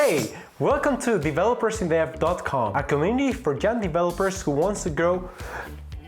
Hey, welcome to developersindev.com, a community for young developers who wants to grow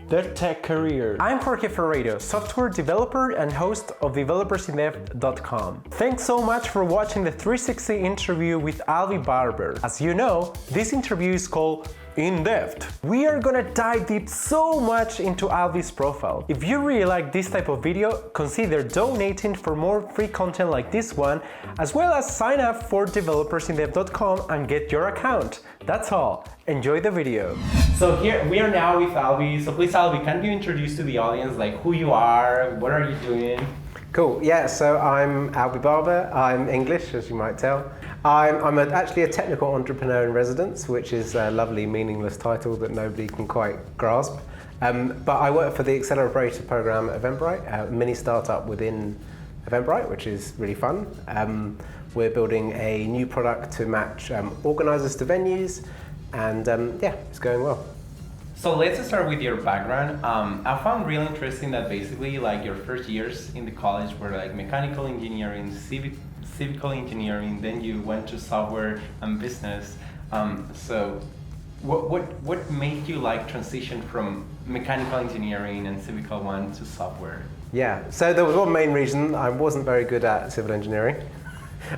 their tech career. I'm Jorge Ferreiro, software developer and host of developersindev.com. Thanks so much for watching the 360 interview with Alby Barber. As you know, this interview is called In Depth. We are gonna dive deep so much into Alby's profile. If you really like this type of video, consider donating for more free content like this one, as well as sign up for developersindev.com and get your account. That's all. Enjoy the video. So here we are now with Alby. So please, Alby, can you introduce to the audience like who you are, what are you doing? Cool, yeah, so I'm Alby Barber. I'm English, as you might tell. I'm actually a technical entrepreneur in residence, which is a lovely, meaningless title that nobody can quite grasp. But I work for the Accelerator program at Eventbrite, a mini startup within Eventbrite, which is really fun. We're building a new product to match organisers to venues, and yeah, it's going well. So let's start with your background. I found really interesting that basically like your first years in the college were like mechanical engineering, civil engineering, then you went to software and business. So what made you like transition from mechanical engineering and civil one to software? Yeah, so there was one main reason. I wasn't very good at civil engineering.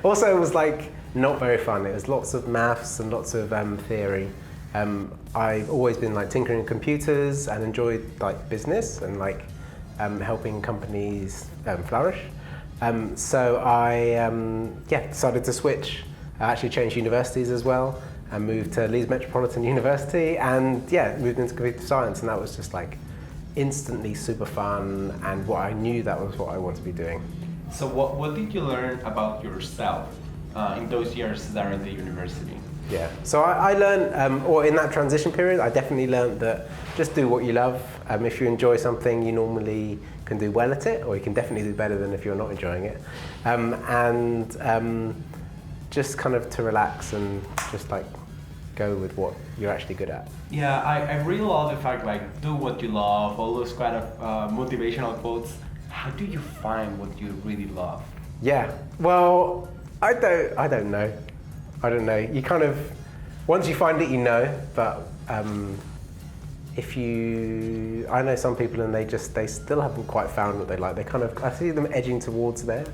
Also, it was like not very fun. It was lots of maths and lots of theory. I've always been like tinkering with computers and enjoyed like business and like helping companies flourish. So I decided to switch. I actually changed universities as well and moved to Leeds Metropolitan University, and yeah, moved into computer science, and that was just like instantly super fun, and what I knew that was what I wanted to be doing. So what did you learn about yourself in those years that in the university? Yeah, so I learned, or in that transition period, I definitely learned that just do what you love. If you enjoy something, you normally can do well at it, or you can definitely do better than if you're not enjoying it. Just kind of to relax and just like go with what you're actually good at. Yeah, I really love the fact like do what you love, all those kind of motivational quotes. How do you find what you really love? Yeah, well, I don't know. I don't know. You kind of, once you find it, you know. But I know some people and they still haven't quite found what they like. They kind of, I see them edging towards there,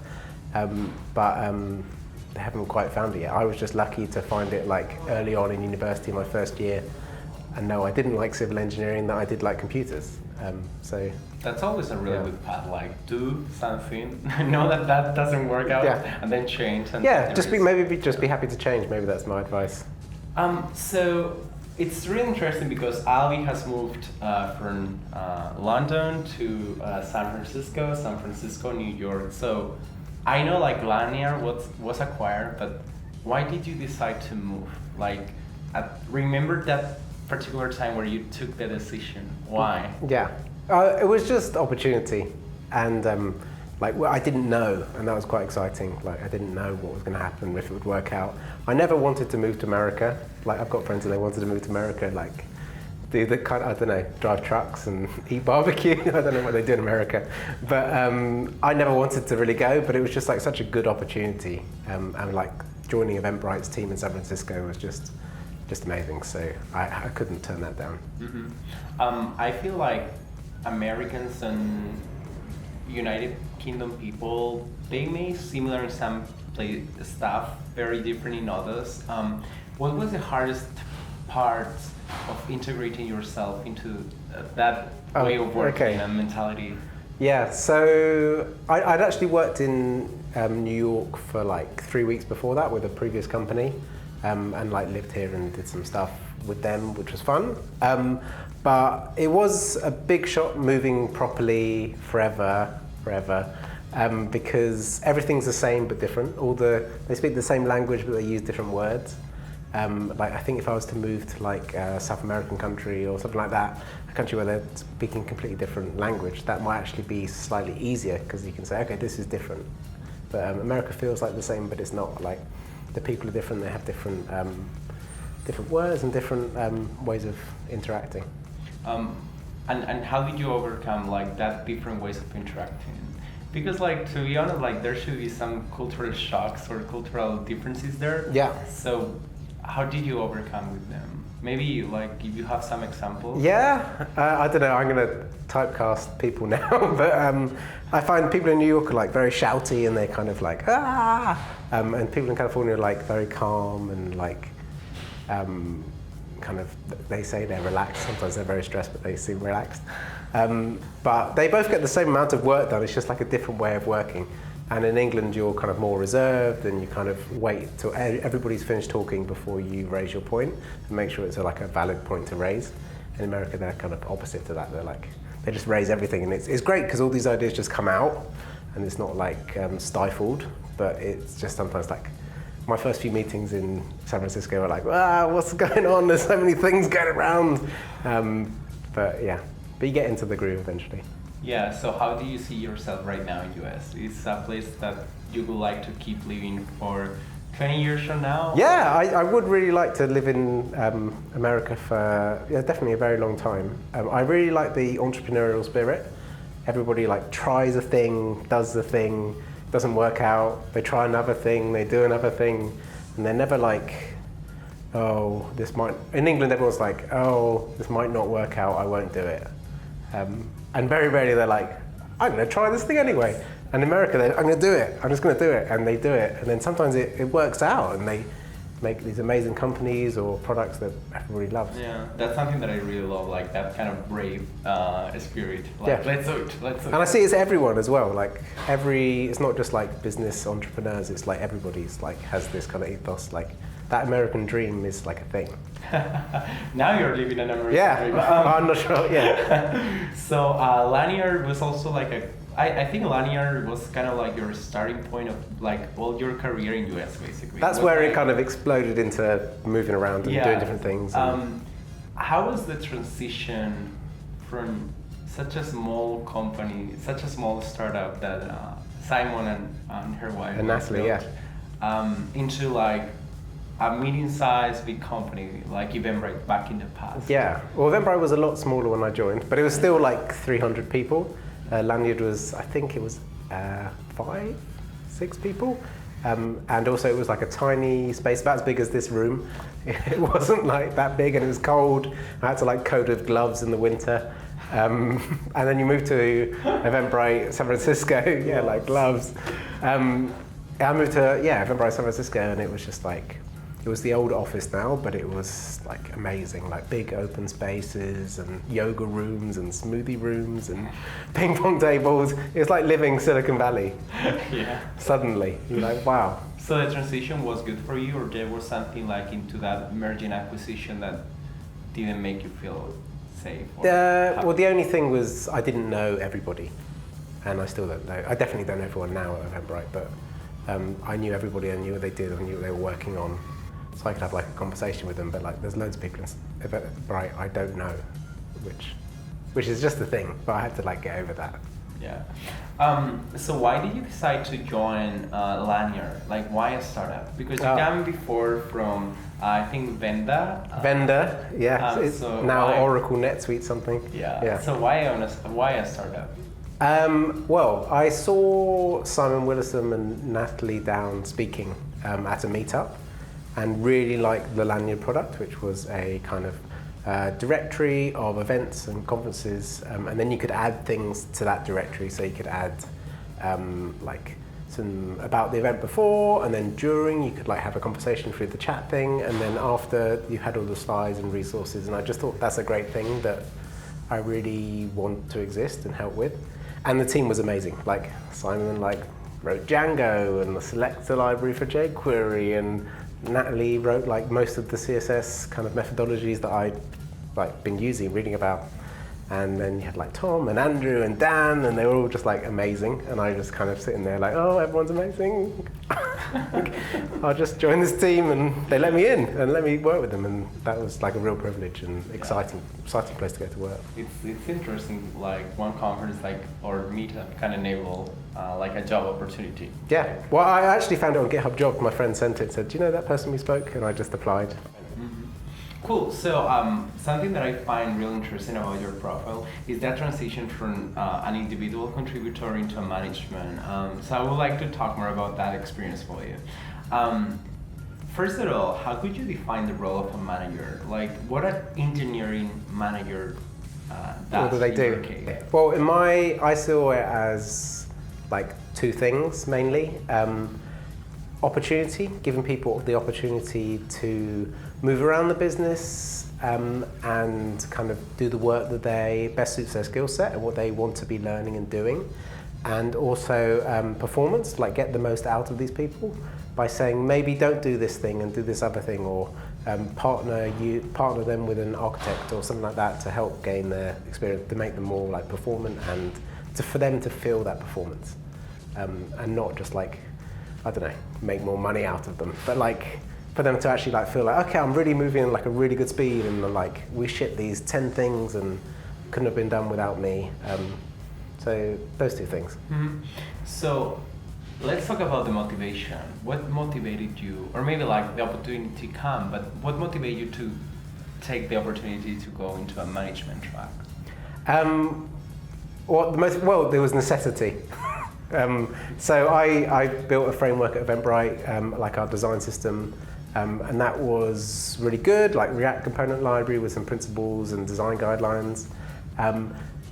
but they haven't quite found it yet. I was just lucky to find it like early on in university, my first year. And no, I didn't like civil engineering. That I did like computers. So that's always a really good path. Like do something, know that doesn't work out, and then change. And yeah, just be happy to change. Maybe that's my advice. So it's really interesting because Alby has moved from London to San Francisco, New York. So I know like Lanier was acquired, but why did you decide to move? Like, remember that particular time where you took the decision? Why? Yeah, it was just opportunity, and I didn't know, and that was quite exciting. Like I didn't know what was going to happen, if it would work out. I never wanted to move to America. Like I've got friends and they wanted to move to America, like do the kind of, I don't know, drive trucks and eat barbecue. I don't know what they do in America, but I never wanted to really go. But it was just like such a good opportunity, and like joining Eventbrite's team in San Francisco was just amazing, so I couldn't turn that down. Mm-hmm. I feel like Americans and United Kingdom people, they may similar in some stuff, very different in others. What was the hardest part of integrating yourself into that way of working and mentality? Yeah, so I'd actually worked in New York for like 3 weeks before that with a previous company. And like lived here and did some stuff with them, which was fun. But it was a big shot moving properly forever, because everything's the same but different. They speak the same language but they use different words. Like I think if I was to move to like a South American country or something like that, a country where they're speaking completely different language, that might actually be slightly easier because you can say, okay, this is different. But America feels like the same, but it's not. Like the people are different, they have different words and different ways of interacting. And how did you overcome like that different ways of interacting? Because like to be honest, like there should be some cultural shocks or cultural differences there. Yeah. So how did you overcome with them? Maybe like if you have some examples. Yeah, I don't know. I'm gonna typecast people now, but I find people in New York are like very shouty and they're kind of like and people in California are like very calm and like kind of they say they're relaxed. Sometimes they're very stressed, but they seem relaxed. But they both get the same amount of work done. It's just like a different way of working. And in England, you're kind of more reserved and you kind of wait till everybody's finished talking before you raise your point and make sure it's like a valid point to raise. In America, they're kind of opposite to that. They're like, they just raise everything and it's great because all these ideas just come out and it's not like stifled, but it's just sometimes like, my first few meetings in San Francisco were like, what's going on? There's so many things going around. But you get into the groove eventually. Yeah, so how do you see yourself right now in US? Is a place that you would like to keep living for 20 years from now? Yeah, I would really like to live in America for definitely a very long time. I really like the entrepreneurial spirit. Everybody like tries a thing, does the thing, doesn't work out, they try another thing, they do another thing, and they're never like, oh, this might, in England everyone's like, oh, this might not work out, I won't do it. And very rarely they're like, I'm going to try this thing anyway. And in America, I'm going to do it. I'm just going to do it. And they do it. And then sometimes it works out and they make these amazing companies or products that everybody loves. Yeah, that's something that I really love, like that kind of brave spirit. Like, let's do it. And I see it's everyone as well. Like it's not just like business entrepreneurs. It's like everybody's like has this kind of ethos. Like that American dream is like a thing. Now you're living an American dream. I'm not sure. Yeah. So Lanyard was also like I think Lanyard was kind of like your starting point of like all your career in US basically. That's where it kind of exploded into moving around and doing different things. How was the transition from such a small company, such a small startup that Simon and her wife and Natalie, into like a medium-sized big company like Eventbrite back in the past? Yeah, well, Eventbrite was a lot smaller when I joined, but it was still like 300 people. Lanyard was, I think it was 5, 6 people. And also it was like a tiny space, about as big as this room. It wasn't like that big and it was cold. I had to like coat with gloves in the winter. And then you move to Eventbrite, San Francisco, like gloves. I moved to, Eventbrite, San Francisco, and it was just like, it was the old office now, but it was like amazing, like big open spaces and yoga rooms and smoothie rooms and ping pong tables. It was like living Silicon Valley. Yeah. Suddenly, you're like, wow. So the transition was good for you, or there was something like into that merging acquisition that didn't make you feel safe? Well, the only thing was I didn't know everybody, and I still don't know. I definitely don't know everyone now at Eventbrite, but I knew everybody. I knew what they did. I knew what they were working on. So I could have like a conversation with them, but like there's loads of people in Eventbrite I don't know, which is just the thing. But I had to like get over that. Yeah. So why did you decide to join Lanyard? Like why a startup? Because you came before from I think Venda. Venda, yeah. It's so now why? Oracle NetSuite something. Yeah. So why a startup? Well, I saw Simon Willison and Natalie Down speaking at a meetup. And really liked the Lanyard product, which was a kind of directory of events and conferences, and then you could add things to that directory. So you could add like some about the event before, and then during you could like have a conversation through the chat thing, and then after you had all the slides and resources. And I just thought that's a great thing that I really want to exist and help with. And the team was amazing. Like Simon wrote Django and the selector library for jQuery, and Natalie wrote like most of the CSS kind of methodologies that I'd like been using, reading about. And then you had like Tom and Andrew and Dan, and they were all just like amazing. And I just kind of sitting there like, oh, everyone's amazing. I'll just join this team, and they let me in and let me work with them. And that was like a real privilege and exciting place to go to work. It's interesting, like one conference like or meetup can enable like a job opportunity. Yeah, well, I actually found it on GitHub Jobs. My friend sent it, said, do you know that person we spoke? And I just applied. Cool. So something that I find really interesting about your profile is that transition from an individual contributor into a management. So I would like to talk more about that experience for you. First of all, how could you define the role of a manager? Like, what an engineering manager does? What do they in do? your case? Well, I saw it as like two things mainly. Opportunity, giving people the opportunity to move around the business and kind of do the work that they best suits their skill set and what they want to be learning and doing. And also performance, like get the most out of these people by saying maybe don't do this thing and do this other thing, or partner them with an architect or something like that to help gain their experience, to make them more like performant and for them to feel that performance and not just like, I don't know, make more money out of them, but like for them to actually like feel like, okay, I'm really moving at like a really good speed and like we ship these 10 things and couldn't have been done without me. So those two things. Mm-hmm. So let's talk about the motivation. What motivated you, or maybe like the opportunity come, but what motivated you to take the opportunity to go into a management track? Well, there was necessity. So I built a framework at Eventbrite, like our design system, and that was really good, like React component library with some principles and design guidelines.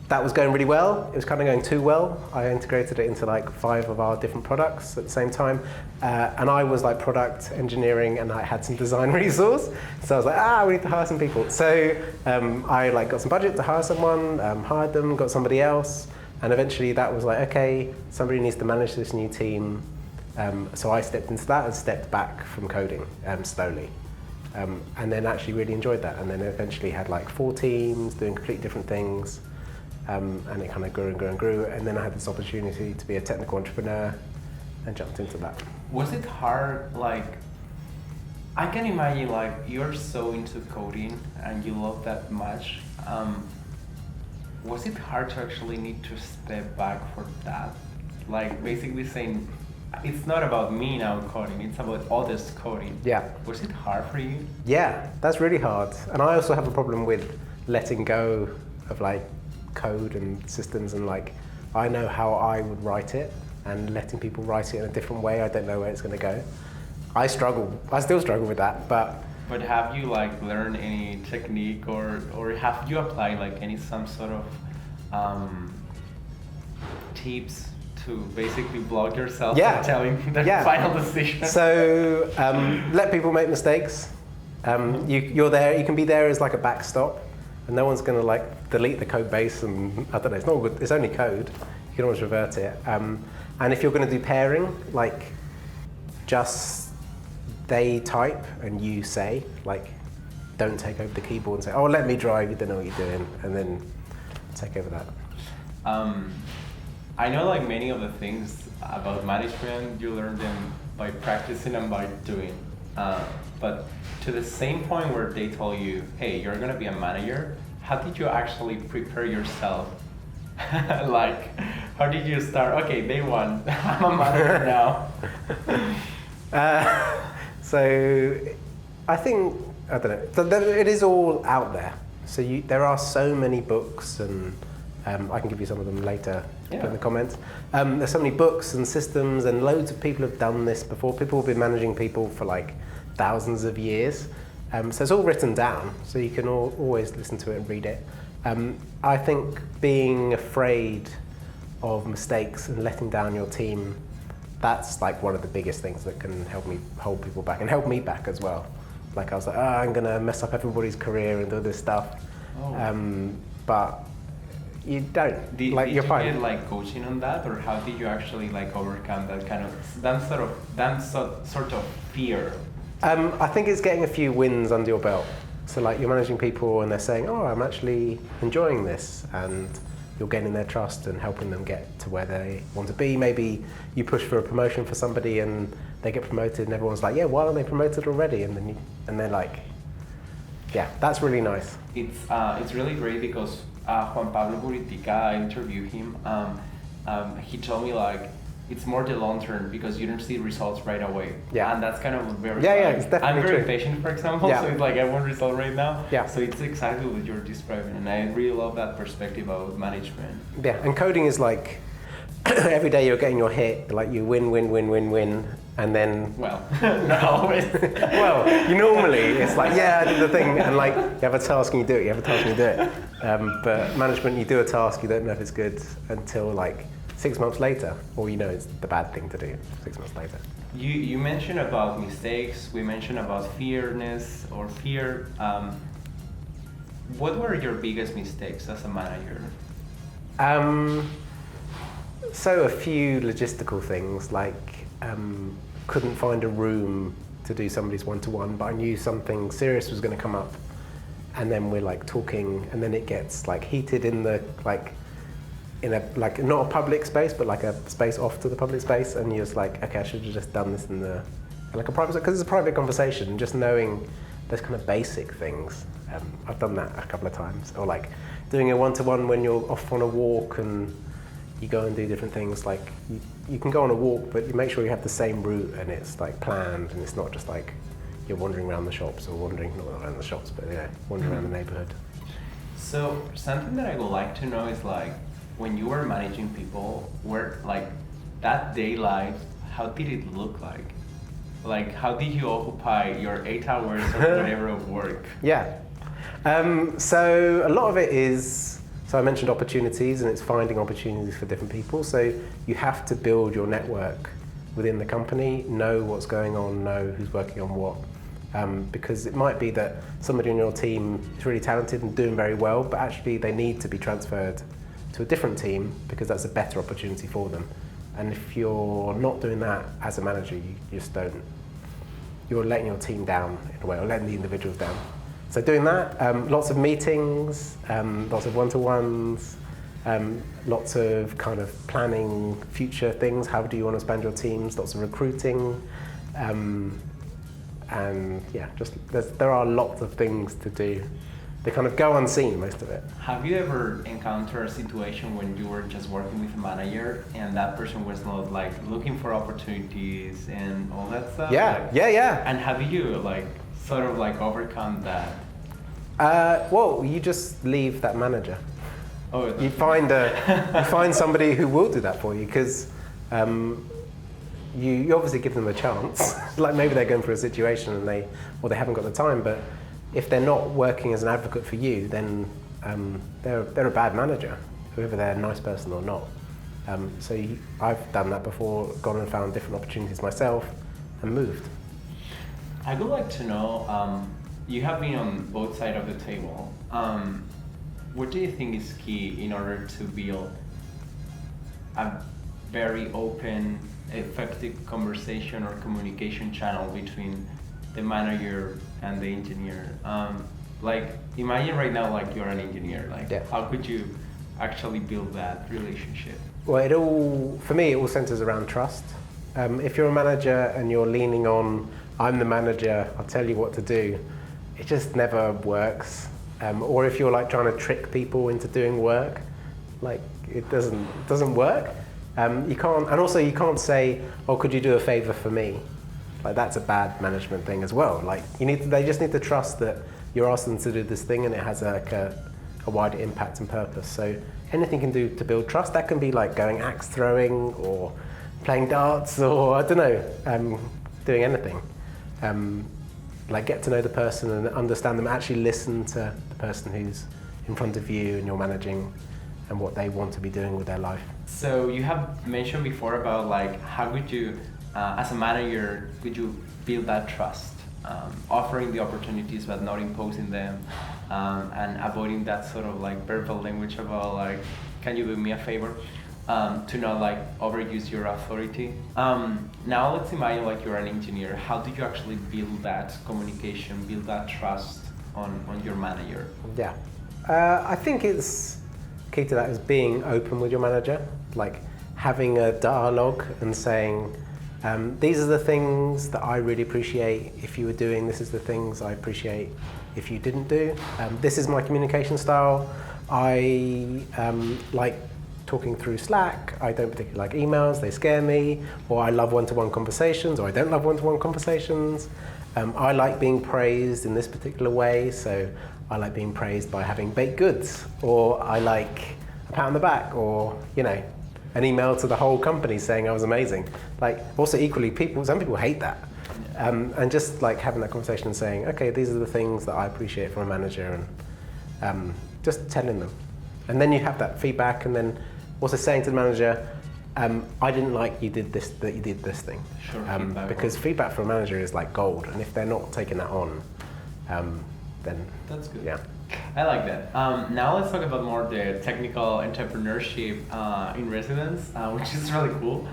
That was going really well. It was kind of going too well. I integrated it into like 5 of our different products at the same time. And I was like product engineering and I had some design resource. So I was like, we need to hire some people. So I like got some budget to hire someone, hired them, got somebody else. And eventually that was like, okay, somebody needs to manage this new team. So I stepped into that and stepped back from coding slowly. And then actually really enjoyed that. And then eventually had like 4 teams doing completely different things. And it kind of grew and grew and grew. And then I had this opportunity to be a technical entrepreneur and jumped into that. Was it hard, like, I can imagine like you're so into coding and you love that much. Was it hard to actually need to step back for that? Like basically saying, it's not about me now coding, it's about others coding. Yeah. Was it hard for you? Yeah, that's really hard. And I also have a problem with letting go of like code and systems, and like I know how I would write it, and letting people write it in a different way, I don't know where it's going to go. I still struggle with that, but have you like learned any technique or have you applied like some sort of tips to basically block yourself from telling the final decision? So let people make mistakes. You're there, you can be there as like a backstop, and no one's going to like delete the code base, and I don't know, it's not good, it's only code, you can always revert it. And if you're going to do pairing, like just they type and you say, like don't take over the keyboard and say, oh let me drive, you don't know what you're doing, and then take over that. I know like many of the things about management, you learn them by practicing and by doing. But to the same point where they told you, hey, you're gonna be a manager, how did you actually prepare yourself? Like, how did you start? Okay, day one, I'm a manager now. So I think, I don't know, it is all out there. So there are so many books, and I can give you some of them later in the comments. There's so many books and systems, and loads of people have done this before. People have been managing people for like thousands of years. So it's all written down, so you can always listen to it and read it. I think being afraid of mistakes and letting down your team, that's like one of the biggest things that can help me hold people back, and help me back as well. Like I was like, I'm gonna mess up everybody's career and do this stuff. But you don't. Did you're you fine. get like coaching on that, or how did you actually like overcome that sort of fear? I think it's getting a few wins under your belt. So like you're managing people and they're saying, oh, I'm actually enjoying this, and you're gaining their trust and helping them get to where they want to be. Maybe you push for a promotion for somebody and they get promoted and everyone's like, yeah, why aren't they promoted already? And they're like, yeah, that's really nice. It's really great because Juan Pablo Buritica, I interviewed him. He told me like it's more the long term because you don't see results right away. Yeah. And that's kind of very it's definitely I'm very true. patient, for example, Yeah. so it's like I want result right now. Yeah. So it's exactly what you're describing, and I really love that perspective about management. Yeah, and coding is like every day you're getting your hit, like you win, and then Well, not always. well, you normally it's like I did the thing, and like you have a task and you do it. You have a task and you do it. But management, you do a task, you don't know if it's good until like 6 months later, or you know it's the bad thing to do 6 months later. You mentioned about mistakes. We mentioned about fearness or fear. What were your biggest mistakes as a manager? So a few logistical things, like couldn't find a room to do somebody's one-to-one, but I knew something serious was going to come up, and then we're like talking, and then it gets like heated in the in a like not a public space, but like a space off to the public space, and you're just like, okay, I should have just done this in the like a private, because it's a private conversation. Just knowing those kind of basic things, I've done that a couple of times, or like doing a one-to-one when you're off on a walk and you go and do different things. Like you can go on a walk, but you make sure you have the same route and it's like planned, and it's not just like you're wandering around the shops, or wandering not around the shops, but wandering around the neighborhood. So something that I would like to know is like when you were managing people, where like that day life, how did it look like? Like how did you occupy your 8 hours or whatever of work? Yeah. So a lot of it is, so I mentioned opportunities, and it's finding opportunities for different people. So you have to build your network within the company, know what's going on, know who's working on what. Because it might be that somebody on your team is really talented and doing very well, but actually they need to be transferred to a different team because that's a better opportunity for them. And if you're not doing that as a manager, you just don't, you're letting your team down in a way, or letting the individuals down. So doing that, lots of meetings, lots of one-to-ones, lots of kind of planning future things. How do you want to expand your teams? Lots of recruiting, and just there are lots of things to do. They kind of go unseen, most of it. Have you ever encountered a situation when you were just working with a manager and that person was not like looking for opportunities and all that stuff? Yeah. And have you like sort of like overcome that? Well, you just leave that manager. Oh, You find somebody who will do that for you, because you obviously give them a chance. Like maybe they're going through a situation and they haven't got the time, but if they're not working as an advocate for you, then they're a bad manager, whoever they're a nice person or not. I've done that before, gone and found different opportunities myself and moved. I would like to know, you have been on both sides of the table. What do you think is key in order to build a very open, effective conversation or communication channel between the manager and the engineer? Like imagine right now, like you're an engineer, like how could you actually build that relationship? Well, for me, it all centers around trust. If you're a manager and you're leaning on, I'm the manager, I'll tell you what to do, it just never works. Or if you're like trying to trick people into doing work, like it doesn't work. You can't, and also you can't say, oh, could you do a favor for me? Like that's a bad management thing as well. Like they just need to trust that you're asking them to do this thing and it has a wider impact and purpose. So anything you can do to build trust, that can be like going axe throwing or playing darts, or I don't know, doing anything. Like get to know the person and understand them, actually listen to the person who's in front of you and you're managing and what they want to be doing with their life. So you have mentioned before about like how could you, as a manager, could you build that trust, offering the opportunities but not imposing them, and avoiding that sort of like verbal language about like, can you do me a favor? To not like overuse your authority. Now let's imagine like you're an engineer. How do you actually build that communication, build that trust on your manager? Yeah, I think it's key to that is being open with your manager, like having a dialogue and saying, these are the things that I really appreciate if you were doing, this is the things I appreciate if you didn't do. This is my communication style. I like talking through Slack. I don't particularly like emails, they scare me. Or I love one-to-one conversations, or I don't love one-to-one conversations. I like being praised in this particular way, so I like being praised by having baked goods, or I like a pat on the back, or an email to the whole company saying I was amazing. Like, also equally, some people hate that. And just like having that conversation and saying, okay, these are the things that I appreciate from a manager, and just telling them. And then you have that feedback, and then also saying to the manager, I didn't like you did this thing. Sure, because feedback from a manager is like gold, and if they're not taking that on, then that's good. Yeah. I like that. Now let's talk about more the technical entrepreneurship in residence, which is really cool.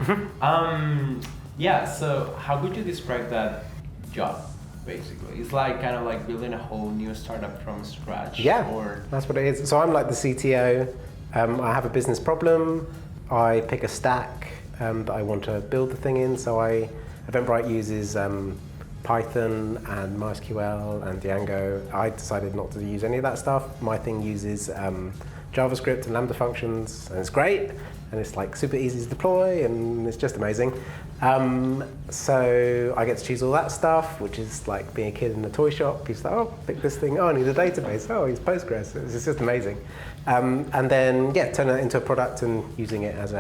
Yeah, so how would you describe that job, basically? It's like kind of like building a whole new startup from scratch. Yeah, or that's what it is. So I'm like the CTO. I have a business problem. I pick a stack that I want to build the thing in. So Eventbrite uses Python and MySQL and Django. I decided not to use any of that stuff. My thing uses JavaScript and Lambda functions, and it's great. And it's like super easy to deploy, and it's just amazing. So I get to choose all that stuff, which is like being a kid in a toy shop. He's like, oh, pick this thing. Oh, I need a database. Oh, use Postgres. It's just amazing. And then, turn it into a product and using it as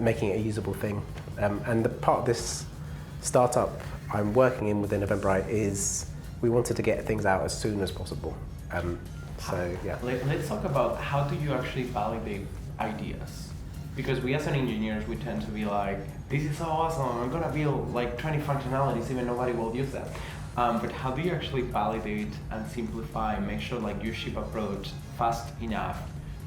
making it a usable thing. And the part of this startup I'm working in within Eventbrite is we wanted to get things out as soon as possible. Let's talk about how do you actually validate ideas? Because we as engineers, we tend to be like, this is so awesome, I'm gonna build like 20 functionalities, even nobody will use that. But how do you actually validate and simplify, make sure like you ship a product fast enough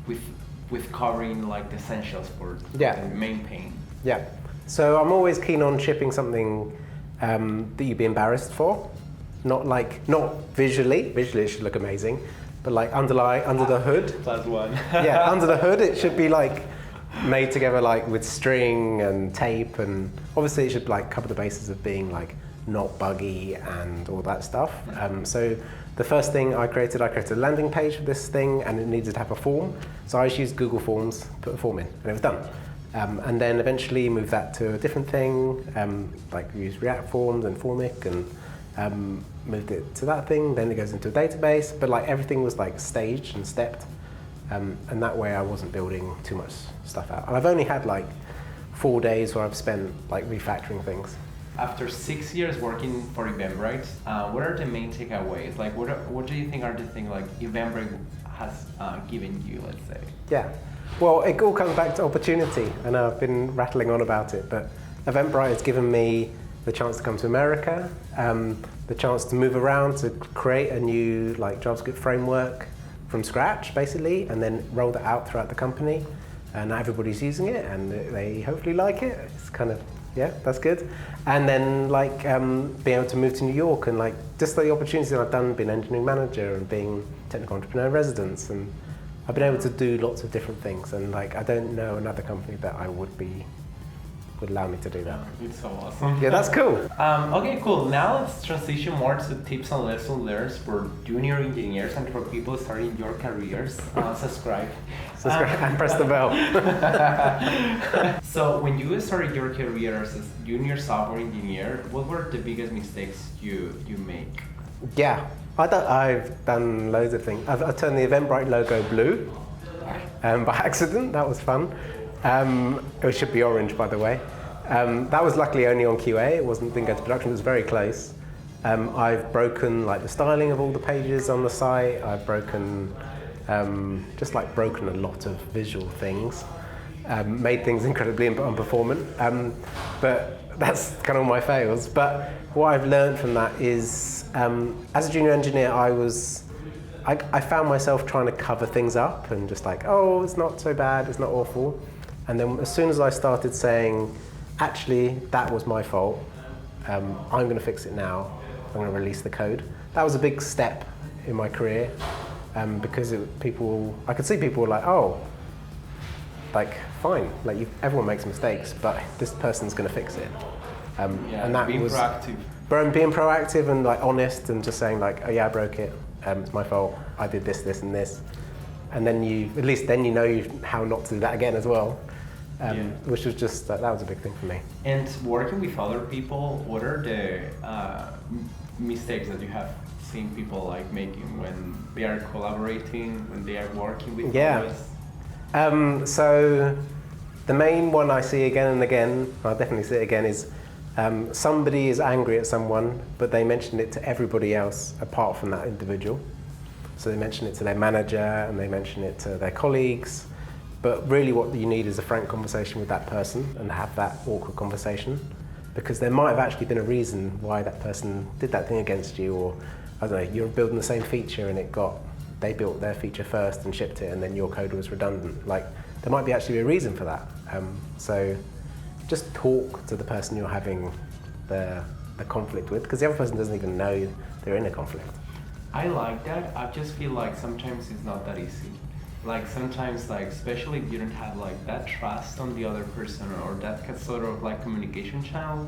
with covering like the essentials for the main pain? Yeah, so I'm always keen on shipping something that you'd be embarrassed for. Not visually it should look amazing, but like under the hood. Plus one. Yeah, under the hood it should be like made together like with string and tape, and obviously it should like cover the bases of being like not buggy and all that stuff. So the first thing I created a landing page for this thing, and it needed to have a form. So I just used Google Forms, put a form in, and it was done. And then eventually moved that to a different thing, like we used React Forms and Formic, and moved it to that thing. Then it goes into a database, but like everything was like staged and stepped. And that way I wasn't building too much stuff out. And I've only had like 4 days where I've spent like refactoring things. After 6 years working for Eventbrite, what are the main takeaways? Like what do you think are the things like Eventbrite has given you, let's say? Yeah, well, it all comes back to opportunity. I know I've been rattling on about it, but Eventbrite has given me the chance to come to America, the chance to move around, to create a new like JavaScript framework from scratch, basically, and then roll that out throughout the company. And now everybody's using it, and they hopefully like it. It's kind of, that's good. And then like being able to move to New York, and like just the opportunities that I've done, being engineering manager and being technical entrepreneur in residence, and I've been able to do lots of different things. And like I don't know another company that would allow me to do that. It's so awesome. Yeah, that's cool. Okay, cool. Now let's transition more to tips and lessons learned for junior engineers and for people starting your careers. Subscribe And press the bell. So when you started your career as a junior software engineer, what were the biggest mistakes you make? Yeah, I've done loads of things. I've turned the Eventbrite logo blue by accident. That was fun. It should be orange, by the way. That was luckily only on QA. It didn't go to production. It was very close. I've broken like the styling of all the pages on the site. I've broken broken a lot of visual things. Made things incredibly unperformant. But that's kind of my fails. But what I've learned from that is, as a junior engineer, I found myself trying to cover things up and just like, oh, it's not so bad, it's not awful. And then as soon as I started saying, actually, that was my fault, I'm going to fix it now, I'm going to release the code. That was a big step in my career, because I could see people were like, oh, like, fine, like everyone makes mistakes, but this person's going to fix it. And that being proactive. Being proactive and like honest and just saying like, oh yeah, I broke it, it's my fault, I did this, this and this. and then at least then you know how not to do that again as well. Which was just that was a big thing for me. And working with other people, what are the mistakes that you have seen people like making when they are collaborating, when they are working with others? So the main one I see again and again, I'll definitely see it again, is somebody is angry at someone, but they mention it to everybody else apart from that individual. So they mention it to their manager and they mention it to their colleagues. But really what you need is a frank conversation with that person and have that awkward conversation, because there might have actually been a reason why that person did that thing against you, or I don't know, you're building the same feature and they built their feature first and shipped it and then your code was redundant. Like, there might be actually a reason for that. So just talk to the person you're having the conflict with, because the other person doesn't even know they're in a conflict. I like that. I just feel like sometimes it's not that easy. Like sometimes, like especially if you don't have like that trust on the other person or that sort of like communication channel,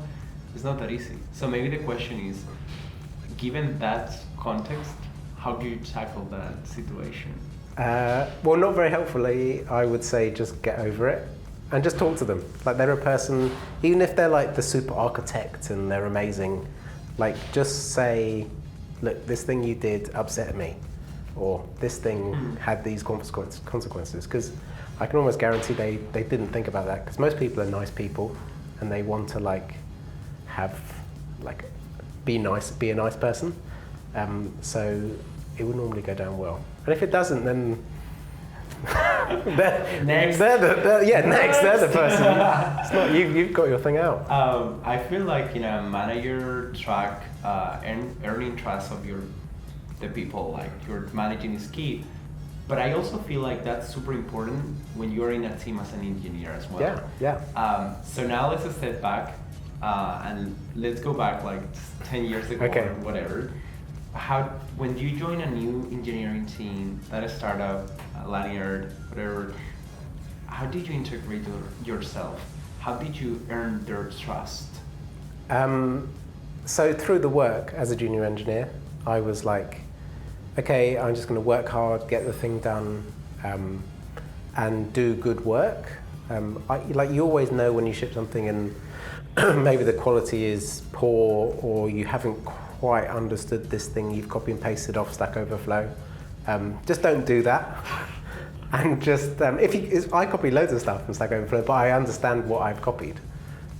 it's not that easy. So maybe the question is, given that context, how do you tackle that situation? Well, not very helpfully, I would say just get over it and just talk to them. Like, they're a person, even if they're like the super architect and they're amazing, like just say, look, this thing you did upset me, or this thing had these consequences, because I can almost guarantee they didn't think about that, because most people are nice people and they want to like be a nice person, so it would normally go down well. And if it doesn't, then Next. they're the person. It's not you've got your thing out. I feel like in a manager track, earning trust of the people like you're managing is key. But I also feel like that's super important when you're in a team as an engineer as well. Yeah. So now let's step back and let's go back like 10 years ago Okay. or whatever. When you join a new engineering team, that a startup, a Lanyard, whatever, how did you integrate yourself? How did you earn their trust? So through the work as a junior engineer, I was like, okay, I'm just going to work hard, get the thing done, and do good work. You always know when you ship something and maybe the quality is poor, or you haven't quite understood this thing you've copy and pasted off Stack Overflow. Just don't do that. And just, I copy loads of stuff from Stack Overflow, but I understand what I've copied.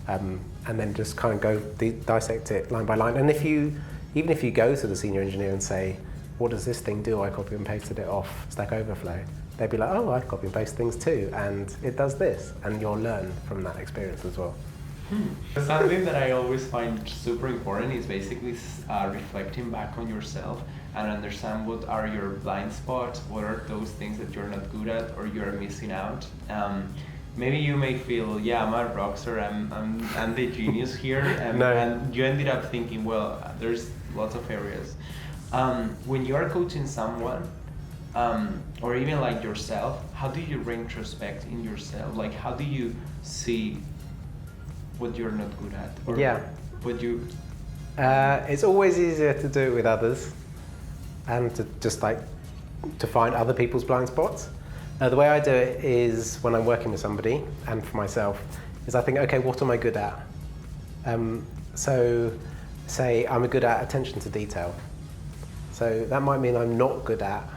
And then just kind of go dissect it line by line. And even if you go to the senior engineer and say, what does this thing do? I copy and pasted it off Stack Overflow. They'd be like, oh, I copy and paste things too, and it does this. And you'll learn from that experience as well. Something that I always find super important is basically reflecting back on yourself and understand what are your blind spots, what are those things that you're not good at or you're missing out. Maybe you may feel, yeah, I'm a rockstar, I'm the genius here, and you ended up thinking, well, there's lots of areas. When you are coaching someone, or even like yourself, how do you retrospect in yourself? Like, how do you see what you're not good at? Or what you... It's always easier to do it with others and to just to find other people's blind spots. The way I do it is when I'm working with somebody and for myself is I think, okay, what am I good at? So say I'm good at attention to detail. So that might mean I'm not good at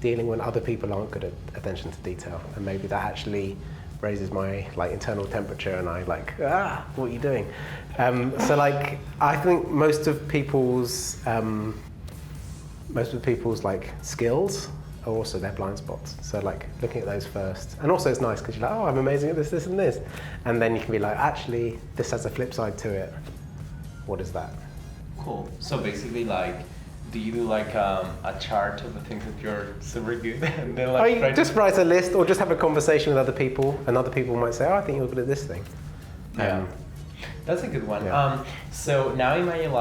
dealing when other people aren't good at attention to detail, and maybe that actually raises my internal temperature, and I what are you doing? So I think most of people's skills are also their blind spots. So looking at those first, and also it's nice because you're like, oh, I'm amazing at this, this, and this, and then you can be like, actually, this has a flip side to it. What is that? Cool. So basically, do you do a chart of the things that you're super good at? And then just write a list, or just have a conversation with other people, and other people might say, oh, I think you're good at this thing. Yeah, that's a good one. Yeah. So now imagine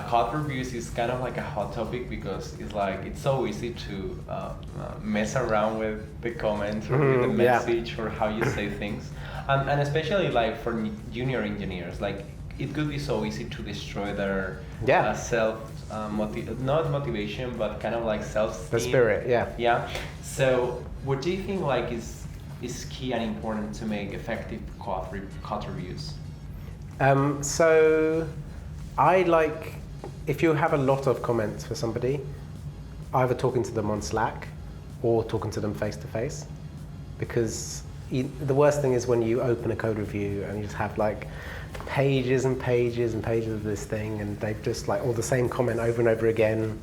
code reviews is kind of like a hot topic because it's so easy to mess around with the comments or with the message or how you say things, and especially for junior engineers, it could be so easy to destroy their not motivation, but kind of like self-esteem. The spirit, yeah. Yeah. So, what do you think like is key and important to make effective code reviews? So I like, if you have a lot of comments for somebody, either talking to them on Slack or talking to them face to face, because the worst thing is when you open a code review and you just have like pages and pages and pages of this thing, and they've just like all the same comment over and over again.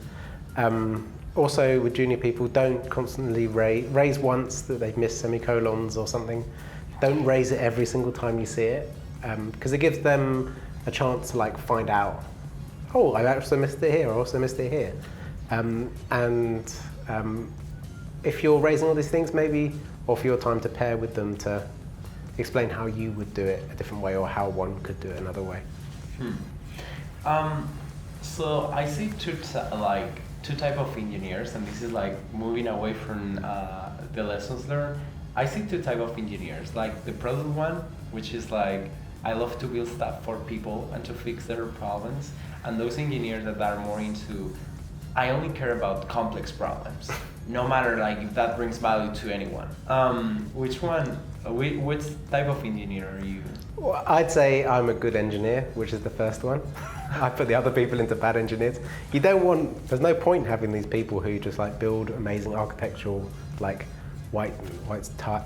Also with junior people, don't constantly raise once that they've missed semicolons or something. Don't raise it every single time you see it, because it gives them a chance to like find out, oh, I also missed it here, I also missed it here. If you're raising all these things, maybe offer your time to pair with them to explain how you would do it a different way or how one could do it another way. So I see two type of engineers, and this is like moving away from the lessons learned. I see two type of engineers, like the product one, which is like, I love to build stuff for people and to fix their problems, and those engineers that are more into, I only care about complex problems, no matter like if that brings value to anyone. Which type of engineer are you? Well, I'd say I'm a good engineer, which is the first one. I put the other people into bad engineers. You don't want, there's no point having these people who just like build amazing architectural, like white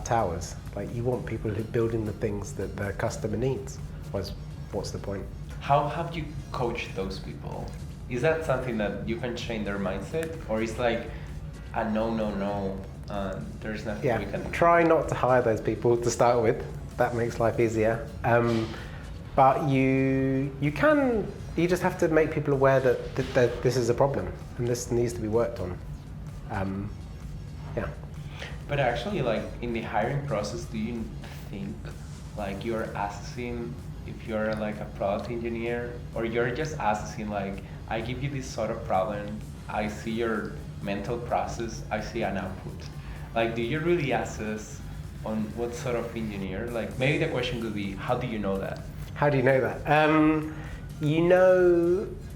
towers. Like you want people who are building the things that the customer needs. What's the point? How have you coached those people? Is that something that you can change their mindset, or is like a no, there's nothing we can do? Try not to hire those people to start with. That makes life easier. But you just have to make people aware that this is a problem and this needs to be worked on. Yeah. But actually, like in the hiring process, do you think like you're assessing if you're like a product engineer, or you're just assessing like, I give you this sort of problem, I see your mental process, I see an output. Like, do you really assess on what sort of engineer? Like, maybe the question could be, how do you know that? How do you know that?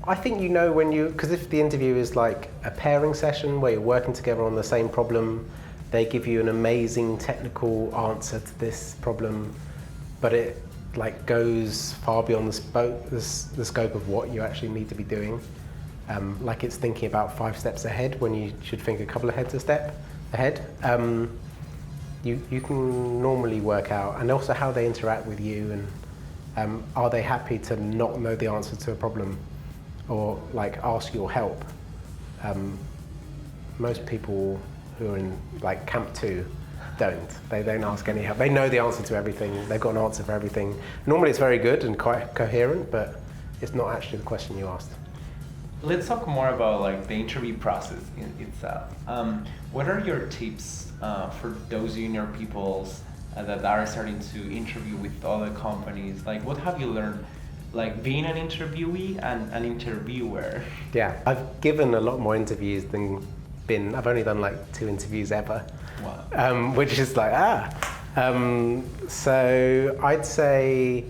I think you know when because if the interview is like a pairing session where you're working together on the same problem, they give you an amazing technical answer to this problem, but it like goes far beyond the scope of what you actually need to be doing. Like it's thinking about 5 steps ahead when you should think a couple of heads a step ahead. You can normally work out, and also how they interact with you, and are they happy to not know the answer to a problem or like ask your help. Most people who are in like camp 2 they don't ask any help. They know the answer to everything, they've got an answer for everything. Normally it's very good and quite coherent, but it's not actually the question you asked. Let's talk more about like the interview process itself. What are your tips for those junior peoples that are starting to interview with other companies? Like, what have you learned, like being an interviewee and an interviewer? Yeah, I've given a lot more interviews than I've only done like 2 interviews ever. Wow. Which is like, so I'd say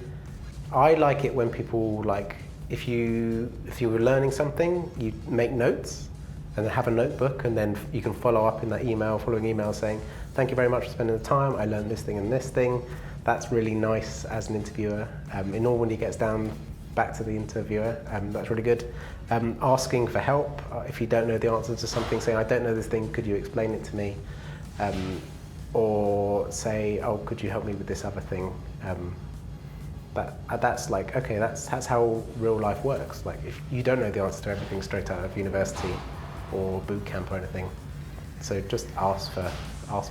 I like it when people like, if you were learning something, you make notes and then have a notebook, and then you can follow up in that following email saying, thank you very much for spending the time, I learned this thing and this thing. That's really nice as an interviewer. It normally gets down back to the interviewer, that's really good. Asking for help, if you don't know the answer to something, saying, I don't know this thing, could you explain it to me? Or say, oh, could you help me with this other thing? That's like, okay, that's how real life works. Like, if you don't know the answer to everything straight out of university or boot camp or anything, so just ask for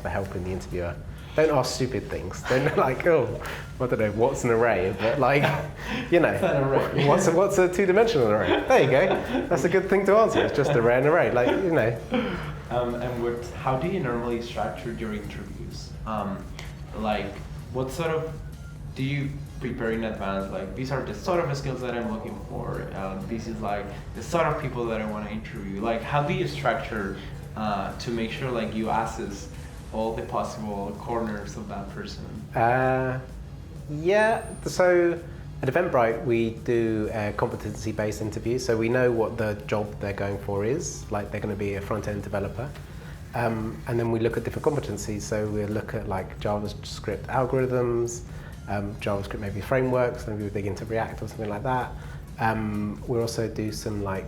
help in the interviewer. Don't ask stupid things. Don't like, oh, I don't know, what's an array? But like, you know, what's a 2-dimensional array? There you go. That's a good thing to answer. It's just array and array. Like, you know. And how do you normally structure your interviews? Like, what sort of do you prepare in advance? Like, these are the sort of skills that I'm looking for. This is like the sort of people that I want to interview. Like, how do you structure to make sure like you assess all the possible corners of that person? Yeah. So At Eventbrite, we do a competency-based interview, so we know what the job they're going for is, like they're going to be a front-end developer. And then we look at different competencies, so we'll look at like JavaScript algorithms, JavaScript maybe frameworks, maybe we dig into React or something like that. We'll also do some like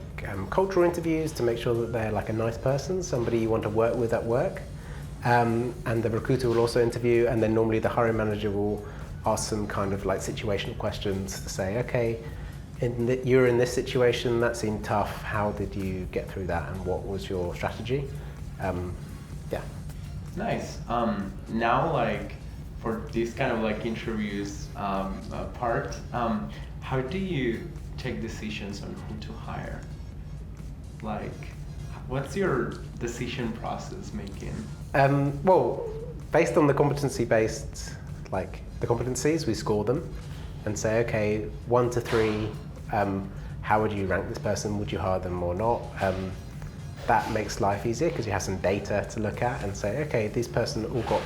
cultural interviews to make sure that they're like a nice person, somebody you want to work with at work. And the recruiter will also interview, and then normally the hiring manager will ask some kind of like situational questions to say, okay, you're in this situation, that seemed tough, how did you get through that and what was your strategy? Yeah. Nice. Now, like for this kind of like interviews part, how do you take decisions on who to hire? Like, what's your decision process making? Well, based on the competency-based, like the competencies, we score them and say, okay, 1 to 3, how would you rank this person? Would you hire them or not? That makes life easier because you have some data to look at and say, okay, this person all got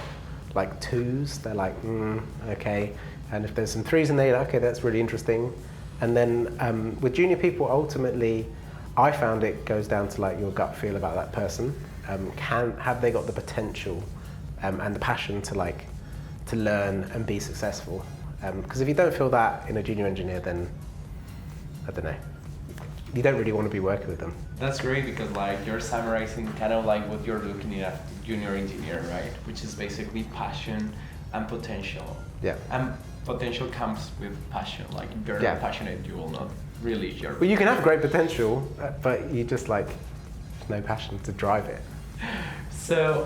like 2s, they're like, okay. And if there's some 3s in there, okay, that's really interesting. And then with junior people, ultimately, I found it goes down to like your gut feel about that person. Have they got the potential and the passion to learn and be successful? Because if you don't feel that in a junior engineer, then I don't know. You don't really want to be working with them. That's great because like you're summarizing kind of like what you're looking at junior engineer, right? Which is basically passion and potential. Yeah. And potential comes with passion. Like if you're not passionate, you will not really. Well, you can have great potential, but you just like no passion to drive it. So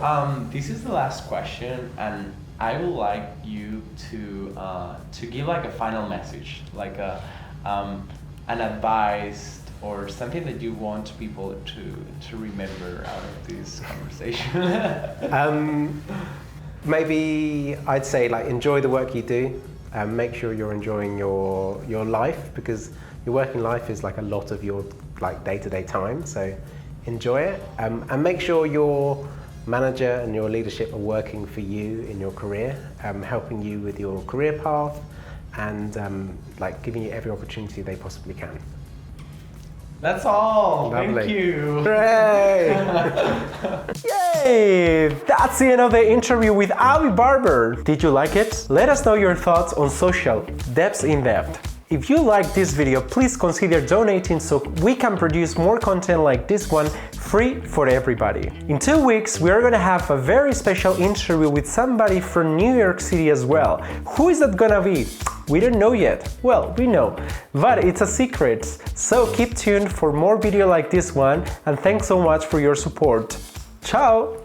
this is the last question, and I would like you to give like a final message, like an advice or something that you want people to remember out of this conversation. Maybe I'd say like enjoy the work you do. Make sure you're enjoying your life, because your working life is like a lot of your like day-to-day time. So enjoy it, and make sure your manager and your leadership are working for you in your career, helping you with your career path, and like giving you every opportunity they possibly can. That's all. Lovely. Thank you. Hooray! Yay! That's the end of the interview with Alby Barber. Did you like it? Let us know your thoughts on social, Devs in Depth. If you liked this video, please consider donating so we can produce more content like this one, free for everybody. In 2 weeks, we are gonna have a very special interview with somebody from New York City as well. Who is that gonna be? We don't know yet. Well, we know, but it's a secret. So keep tuned for more video like this one, and thanks so much for your support. Ciao!